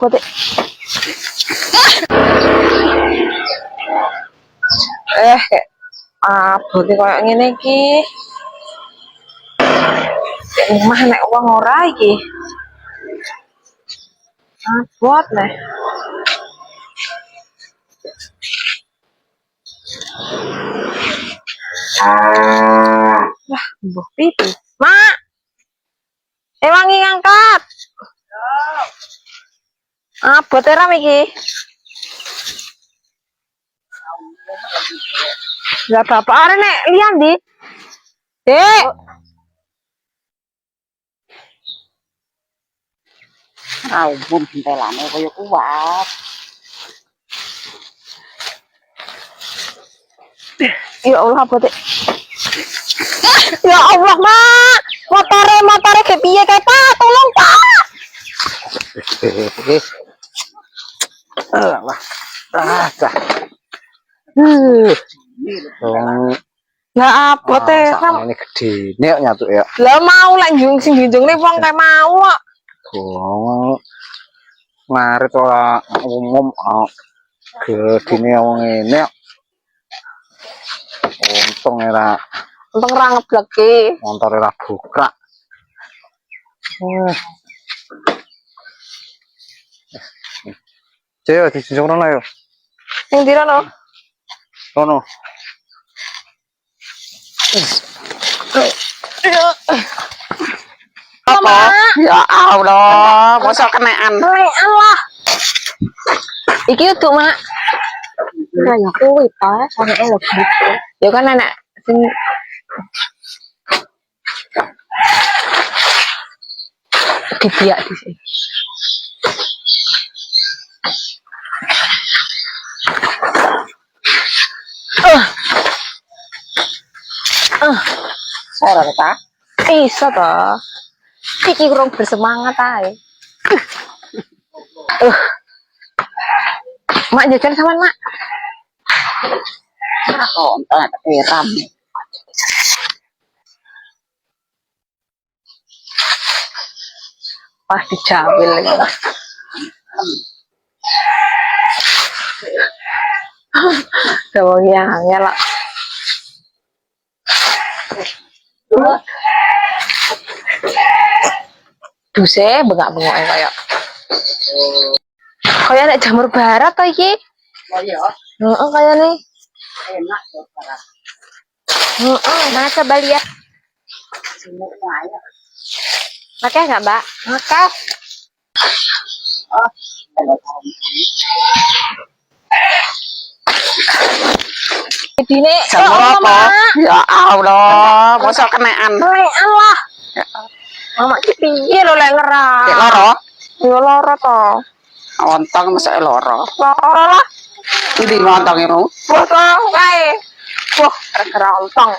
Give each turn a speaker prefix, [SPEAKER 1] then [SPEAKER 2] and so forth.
[SPEAKER 1] Pote. Pote koyo ngene iki. Omah nek wong ora iki. Buat nih. Wah, mbuh pipi. Mak. Wangi ngangkat. Bote ram iki. Lah bapak are nek liyan ndi? Dek.
[SPEAKER 2] Umum bentelane kaya kuat.
[SPEAKER 1] Ya Allah, bote. Ya Allah, Mak. Motore ke piye kae, Pak? Tolong, Pak. Lah apa teh?
[SPEAKER 3] Ini gede, nek nyatu ya.
[SPEAKER 1] Lah mau lek sing junjungne wong kae mau kok.
[SPEAKER 3] Oh. Ngarit ora umum gedine wong ngene. Untung ora
[SPEAKER 1] ngebleke.
[SPEAKER 3] montore ora buka. Ceo dijunjung rono yo.
[SPEAKER 1] Ning ndi rono?
[SPEAKER 3] Rono.
[SPEAKER 2] Apa? Ya Allah, mosok kenekan.
[SPEAKER 1] Allah. Iki untuk Mak. Kayak kuwi ta, sampe lho gitu. Ya kan anak sing dibiak di sini.
[SPEAKER 2] Ora ta?
[SPEAKER 1] Iso toh. Iki kurang bersemangat ae. Mak jajan sama Mak.
[SPEAKER 2] Kontak teram.
[SPEAKER 1] Pas dijawil lagi. Dawangnya angel lah. Duse bengak-bengok kayak. Kayak nek jamur barat to iki?
[SPEAKER 2] Oh iya.
[SPEAKER 1] Heeh, kayane.
[SPEAKER 2] Enak kok barat.
[SPEAKER 1] Heeh, mana coba lihat.
[SPEAKER 2] Semua aja.
[SPEAKER 1] Pakai enggak, Mbak? Pakai.
[SPEAKER 2] Oh,
[SPEAKER 1] Dine
[SPEAKER 2] jamur apa? Ya Allah, mosok kenekan.
[SPEAKER 1] Allah. Mama ki piye lho lek ngerak?
[SPEAKER 2] Dek loro?
[SPEAKER 1] Ya loro to.
[SPEAKER 2] Ontong mosok loro.
[SPEAKER 1] Loro lah.
[SPEAKER 2] Iki montonge mu.
[SPEAKER 1] Foto kae. Wah, gara-gara ontong.